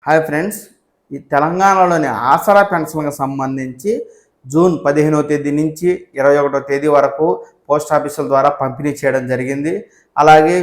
Hi friends, ఈ తెలంగాణలోని ఆసరా పెన్షన్లకు సంబంధించి జూన్ 15వ తేదీ నుంచి 21వ తేదీ వరకు పోస్ట్ ఆఫీసుల ద్వారా పంపిణీ చేయడం జరిగింది. అలాగే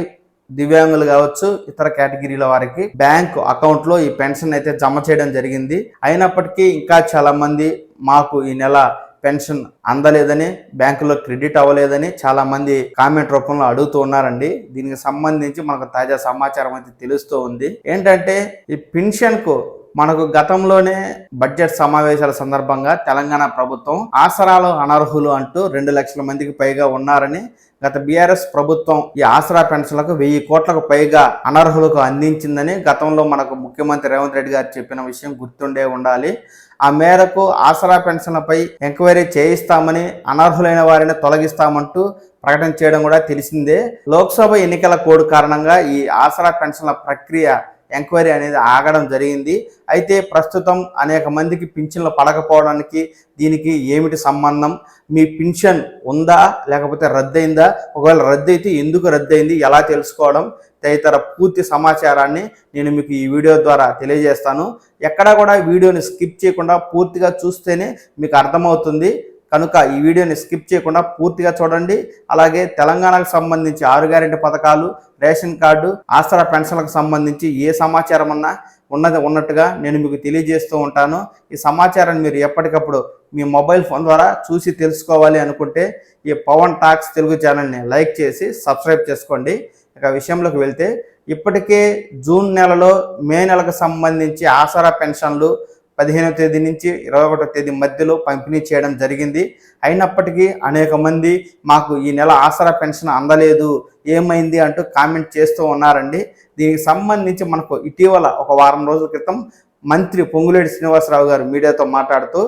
దివ్యాంగులు కావచ్చు, ఇతర కేటగిరీల వారికి బ్యాంకు అకౌంట్లో ఈ పెన్షన్ అయితే జమ చేయడం జరిగింది. అయినప్పటికీ ఇంకా చాలామంది మాకు ఈ నెల పెన్షన్ అందలేదని, బ్యాంకులో క్రెడిట్ అవ్వలేదని చాలా మంది కామెంట్ రూపంలో అడుగుతూ ఉన్నారండి. దీనికి సంబంధించి మనకు తాజా సమాచారం అయితే తెలుస్తూ ఉంది. ఏంటంటే ఈ పెన్షన్కు మనకు గతంలోనే బడ్జెట్ సమావేశాల సందర్భంగా తెలంగాణ ప్రభుత్వం ఆసరాలో అనర్హులు అంటూ 2 లక్షల మందికి పైగా ఉన్నారని, గత బీఆర్ఎస్ ప్రభుత్వం ఈ ఆసరా పెన్షన్లకు 1000 కోట్లకు పైగా అనర్హులకు అందించిందని గతంలో మనకు ముఖ్యమంత్రి రేవంత్ రెడ్డి గారు చెప్పిన విషయం గుర్తుండే ఉండాలి. ఆ మేరకు ఆసరా పెన్షన్లపై ఎంక్వైరీ చేయిస్తామని, అనర్హులైన వారిని తొలగిస్తామంటూ ప్రకటన చేయడం కూడా తెలిసిందే. లోక్సభ ఎన్నికల కోడ్ కారణంగా ఈ ఆసరా పెన్షన్ల ప్రక్రియ ఎంక్వైరీ అనేది ఆగడం జరిగింది. అయితే ప్రస్తుతం అనేక మందికి పింఛన్లు పడకపోవడానికి దీనికి ఏమిటి సంబంధం, మీ పింఛన్ ఉందా లేకపోతే రద్దయిందా, ఒకవేళ రద్దయితే ఎందుకు రద్దయింది, ఎలా తెలుసుకోవడం తదితర పూర్తి సమాచారాన్ని నేను మీకు ఈ వీడియో ద్వారా తెలియజేస్తాను. ఎక్కడా కూడా వీడియోని స్కిప్ చేయకుండా పూర్తిగా చూస్తేనే మీకు అర్థమవుతుంది. కనుక ఈ వీడియోని స్కిప్ చేయకుండా పూర్తిగా చూడండి. అలాగే తెలంగాణకు సంబంధించి 6 గ్యారెంటీ పథకాలు, రేషన్ కార్డు, ఆసరా పెన్షన్లకు సంబంధించి ఏ సమాచారం ఉన్నట్టుగా నేను మీకు తెలియజేస్తూ ఉంటాను. ఈ సమాచారాన్ని మీరు ఎప్పటికప్పుడు మీ మొబైల్ ఫోన్ ద్వారా చూసి తెలుసుకోవాలి అనుకుంటే ఈ పవన్ టాక్స్ తెలుగు ఛానల్ని లైక్ చేసి సబ్స్క్రైబ్ చేసుకోండి. ఇక విషయంలోకి వెళ్తే, ఇప్పటికే జూన్ నెలలో మే నెలకు సంబంధించి ఆసరా పెన్షన్లు 15వ తేదీ నుంచి 21వ తేదీ మధ్యలో పంపిణీ చేయడం జరిగింది. అయినప్పటికీ అనేక మంది మాకు ఈ నెల ఆసరా పెన్షన్ అందలేదు, ఏమైంది అంటూ కామెంట్ చేస్తూ ఉన్నారండి. దీనికి సంబంధించి మనకు ఇటీవల ఒక వారం రోజుల క్రితం మంత్రి పొంగులేటి శ్రీనివాసరావు గారు మీడియాతో మాట్లాడుతూ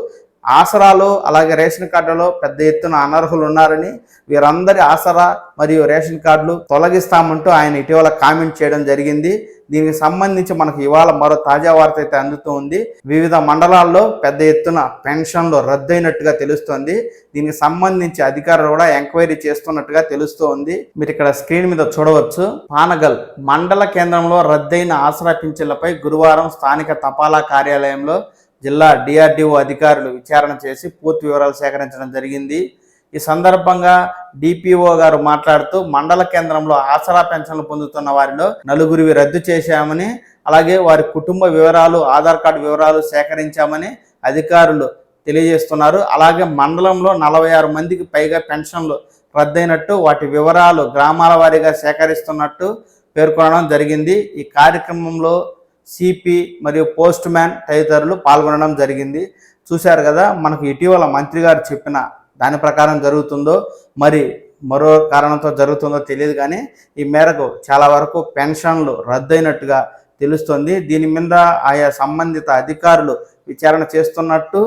ఆసరాలో అలాగే రేషన్ కార్డులో పెద్ద ఎత్తున అనర్హులు ఉన్నారని, వీరందరి ఆసరా మరియు రేషన్ కార్డులు తొలగిస్తామంటూ ఆయన ఇటీవల కామెంట్ చేయడం జరిగింది. దీనికి సంబంధించి మనకు ఇవాళ మరో తాజా వార్త అయితే అందుతూ ఉంది. వివిధ మండలాల్లో పెద్ద ఎత్తున పెన్షన్లు రద్దయినట్టుగా తెలుస్తోంది. దీనికి సంబంధించి అధికారులు కూడా ఎంక్వైరీ చేస్తున్నట్టుగా తెలుస్తూ ఉంది. మీరు ఇక్కడ స్క్రీన్ మీద చూడవచ్చు. పానగల్ మండల కేంద్రంలో రద్దయిన ఆసరా పింఛన్లపై గురువారం స్థానిక తపాలా కార్యాలయంలో జిల్లా డిఆర్డిఓ అధికారులు విచారణ చేసి పూర్తి వివరాలు సేకరించడం జరిగింది. ఈ సందర్భంగా డిపిఓ గారు మాట్లాడుతూ మండల కేంద్రంలో ఆసరా పెన్షన్లు పొందుతున్న వారిలో 4గురివి రద్దు చేశామని, అలాగే వారి కుటుంబ వివరాలు, ఆధార్ కార్డు వివరాలు సేకరించామని అధికారులు తెలియజేస్తున్నారు. అలాగే మండలంలో 46 మందికి పైగా పెన్షన్లు రద్దయినట్టు, వాటి వివరాలు గ్రామాల వారీగా సేకరిస్తున్నట్టు పేర్కొనడం జరిగింది. ఈ కార్యక్రమంలో సిపి మరియు పోస్ట్ మ్యాన్ తదితరులు పాల్గొనడం జరిగింది. చూశారు కదా, మనకు ఇటీవల మంత్రి గారు చెప్పిన దాని ప్రకారం జరుగుతుందో మరి మరో కారణంతో జరుగుతుందో తెలియదు, కానీ ఈ మేరకు చాలా వరకు పెన్షన్లు రద్దయినట్టుగా తెలుస్తుంది. దీని మీద ఆయా సంబంధిత అధికారులు విచారణ చేస్తున్నట్టు,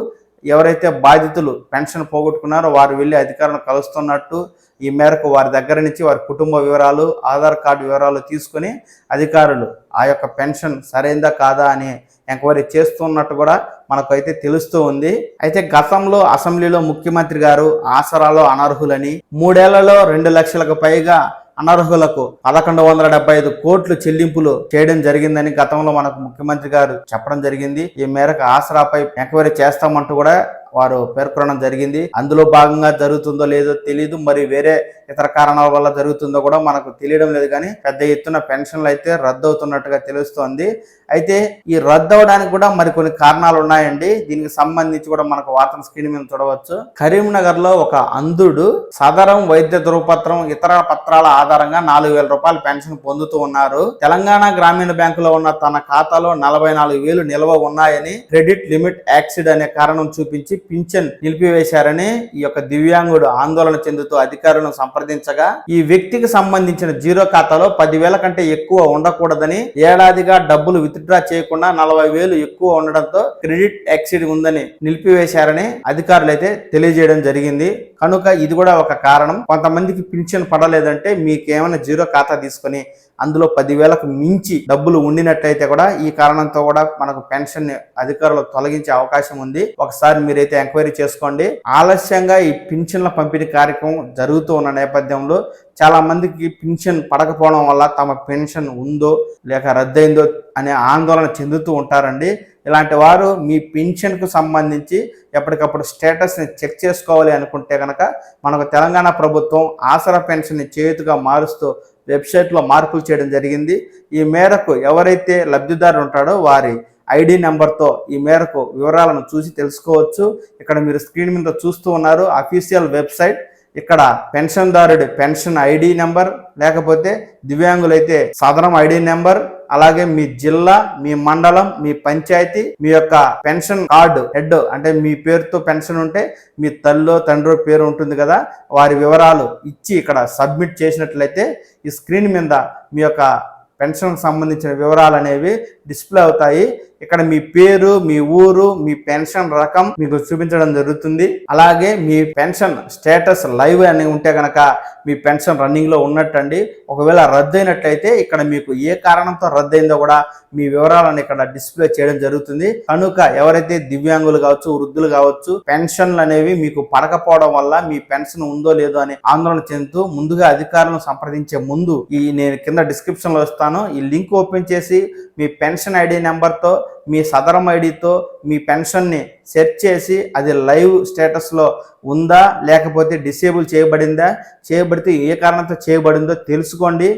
ఎవరైతే బాధితులు పెన్షన్ పోగొట్టుకున్నారో వారు వెళ్ళి అధికారులను కలుస్తున్నట్టు, ఈ మేరకు వారి దగ్గర నుంచి వారి కుటుంబ వివరాలు, ఆధార్ కార్డు వివరాలు తీసుకుని అధికారులు ఆ యొక్క పెన్షన్ సరైందా కాదా అని ఎంక్వైరీ చేస్తున్నట్టు కూడా మనకు అయితే తెలుస్తూ ఉంది. అయితే గతంలో అసెంబ్లీలో ముఖ్యమంత్రి గారు ఆసరాలో అనర్హులని 3 ఏళ్లలో 2 లక్షలకు పైగా అనర్హులకు 1175 కోట్లు చెల్లింపులు చేయడం జరిగిందని గతంలో మనకు ముఖ్యమంత్రి గారు చెప్పడం జరిగింది. ఈ మేరకు ఆసరాపై ఎంక్వైరీ చేస్తామంటూ కూడా వారు పేర్కొనడం జరిగింది. అందులో భాగంగా జరుగుతుందో లేదో తెలియదు, మరి వేరే ఇతర కారణాల వల్ల జరుగుతుందో కూడా మనకు తెలియడం లేదు, కానీ పెద్ద ఎత్తున పెన్షన్లు అయితే రద్దు అవుతున్నట్టుగా తెలుస్తోంది. అయితే ఈ రద్దు అవడానికి కూడా మరికొన్ని కారణాలు ఉన్నాయండి. దీనికి సంబంధించి కూడా మనకు వార్తను స్క్రీన్ మీద చూడవచ్చు. కరీంనగర్ లో ఒక అంధుడు సదరం వైద్య ధృవపత్రం, ఇతర పత్రాల ఆధారంగా 4000 రూపాయలు పెన్షన్ పొందుతూ ఉన్నారు. తెలంగాణ గ్రామీణ బ్యాంకులో ఉన్న తన ఖాతాలో 44,000 నిల్వ ఉన్నాయని, క్రెడిట్ లిమిట్ యాక్సిడ్ అనే కారణం చూపించి పింఛన్ నిలిపివేశారని ఈ యొక్క దివ్యాంగుడు ఆందోళన చెందుతూ అధికారులను సంప్రదించగా, ఈ వ్యక్తికి సంబంధించిన జీరో ఖాతాలో 10,000 కంటే ఎక్కువ ఉండకూడదని, ఏడాదిగా డబ్బులు విత్డ్రా చేయకుండా 40,000 ఎక్కువ ఉండడంతో క్రెడిట్ యాక్సిడ్ ఉందని నిలిపివేశారని అధికారులు అయితే తెలియజేయడం జరిగింది. కనుక ఇది కూడా ఒక కారణం. కొంతమందికి పింఛన్ పడలేదంటే మీకేమైనా జీరో ఖాతా తీసుకొని అందులో 10,000కు మించి డబ్బులు ఉండినట్లయితే కూడా ఈ కారణంతో కూడా మనకు పెన్షన్ అధికారులు తొలగించే అవకాశం ఉంది. ఒకసారి మీరైతే ఎంక్వైరీ చేసుకోండి. ఆలస్యంగా ఈ పింఛన్ల పంపిణీ కార్యక్రమం జరుగుతూ ఉన్న నేపథ్యంలో చాలా మందికి పింఛన్ పడకపోవడం వల్ల తమ పెన్షన్ ఉందో లేక రద్దయిందో అనే ఆందోళన చెందుతూ ఉంటారండి. ఇలాంటి వారు మీ పింఛన్కు సంబంధించి ఎప్పటికప్పుడు స్టేటస్ని చెక్ చేసుకోవాలి అనుకుంటే కనుక మనకు తెలంగాణ ప్రభుత్వం ఆసరా పెన్షన్ని చేయుతుగా మారుస్తూ వెబ్సైట్లో మార్పులు చేయడం జరిగింది. ఈ మేరకు ఎవరైతే లబ్ధిదారు ఉంటాడో వారి ఐడి నెంబర్తో ఈ మేరకు వివరాలను చూసి తెలుసుకోవచ్చు. ఇక్కడ మీరు స్క్రీన్ మీద చూస్తూ ఉన్నారు అఫీషియల్ వెబ్సైట్. ఇక్కడ పెన్షన్దారుడి పెన్షన్ ఐడి నెంబర్, లేకపోతే దివ్యాంగులైతే సదరం ఐడి నెంబర్, అలాగే మీ జిల్లా, మీ మండలం, మీ పంచాయతీ, మీ యొక్క పెన్షన్ కార్డు హెడ్ అంటే మీ పేరుతో పెన్షన్ ఉంటే మీ తల్లో తండ్రి పేరు ఉంటుంది కదా, వారి వివరాలు ఇచ్చి ఇక్కడ సబ్మిట్ చేసినట్లయితే ఈ స్క్రీన్ మీద మీ యొక్క పెన్షన్కి సంబంధించిన వివరాలు అనేవి డిస్ప్లే అవుతాయి. ఇక్కడ మీ పేరు, మీ ఊరు, మీ పెన్షన్ రకం మీకు చూపించడం జరుగుతుంది. అలాగే మీ పెన్షన్ స్టేటస్ లైవ్ అని ఉంటే కనుక మీ పెన్షన్ రన్నింగ్లో ఉన్నట్టండి. ఒకవేళ రద్దయినట్లయితే ఇక్కడ మీకు ఏ కారణంతో రద్దయిందో కూడా మీ వివరాలను ఇక్కడ డిస్ప్లే చేయడం జరుగుతుంది. కనుక ఎవరైతే దివ్యాంగులు కావచ్చు, వృద్ధులు కావచ్చు, పెన్షన్లు అనేవి మీకు పడకపోవడం వల్ల మీ పెన్షన్ ఉందో లేదో అని ఆందోళన చెందుతూ ముందుగా అధికారులను సంప్రదించే ముందు నేను కింద డిస్క్రిప్షన్లో ఇస్తాను, ఈ లింక్ ఓపెన్ చేసి మీ పెన్షన్ ఐడి నెంబర్తో, మీ సదరం ఐడితో మీ పెన్షన్ని సెర్చ్ చేసి అది లైవ్ స్టేటస్లో ఉందా లేకపోతే డిసేబుల్ చేయబడిందా, చేయబడితే ఏ కారణంతో చేయబడిందో తెలుసుకోండి.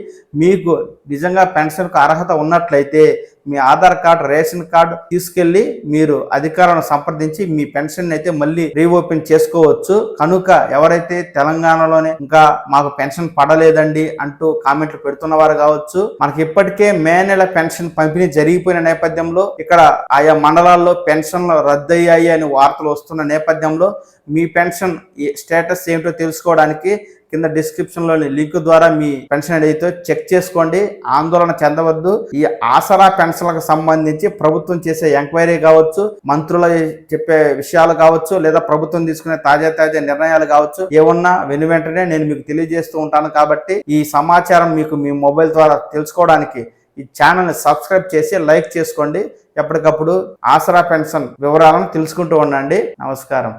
మీకు నిజంగా పెన్షన్కు అర్హత ఉన్నట్లయితే మీ ఆధార్ కార్డు, రేషన్ కార్డు తీసుకెళ్ళి మీరు అధికారులను సంప్రదించి మీ పెన్షన్ అయితే మళ్ళీ రీఓపెన్ చేసుకోవచ్చు. కనుక ఎవరైతే తెలంగాణలోనే ఇంకా మాకు పెన్షన్ పడలేదండి అంటూ కామెంట్లు పెడుతున్నవారు కావచ్చు, మనకి ఇప్పటికే మే నెల పెన్షన్ పంపిణీ జరిగిపోయిన నేపథ్యంలో ఇక్కడ ఆయా మండలాల్లో పెన్షన్లు రద్దయ్యాయి అని వార్తలు వస్తున్న నేపథ్యంలో మీ పెన్షన్ స్టేటస్ ఏమిటో తెలుసుకోవడానికి కింద డిస్క్రిప్షన్లోని లింక్ ద్వారా మీ పెన్షన్ ఐడితో చెక్ చేసుకోండి. ఆందోళన చెందవద్దు. ఈ ఆసరా పెన్షన్లకు సంబంధించి ప్రభుత్వం చేసే ఎంక్వైరీ కావచ్చు, మంత్రులు చెప్పే విషయాలు కావచ్చు, లేదా ప్రభుత్వం తీసుకునే తాజా నిర్ణయాలు కావచ్చు, ఏమన్నా వెంటనే నేను మీకు తెలియజేస్తూ ఉంటాను. కాబట్టి ఈ సమాచారం మీకు మీ మొబైల్ ద్వారా తెలుసుకోవడానికి ఈ ఛానల్ని సబ్స్క్రైబ్ చేసి లైక్ చేసుకోండి. ఎప్పటికప్పుడు ఆసరా పెన్షన్ వివరాలను తెలుసుకుంటూ ఉండండి. నమస్కారం.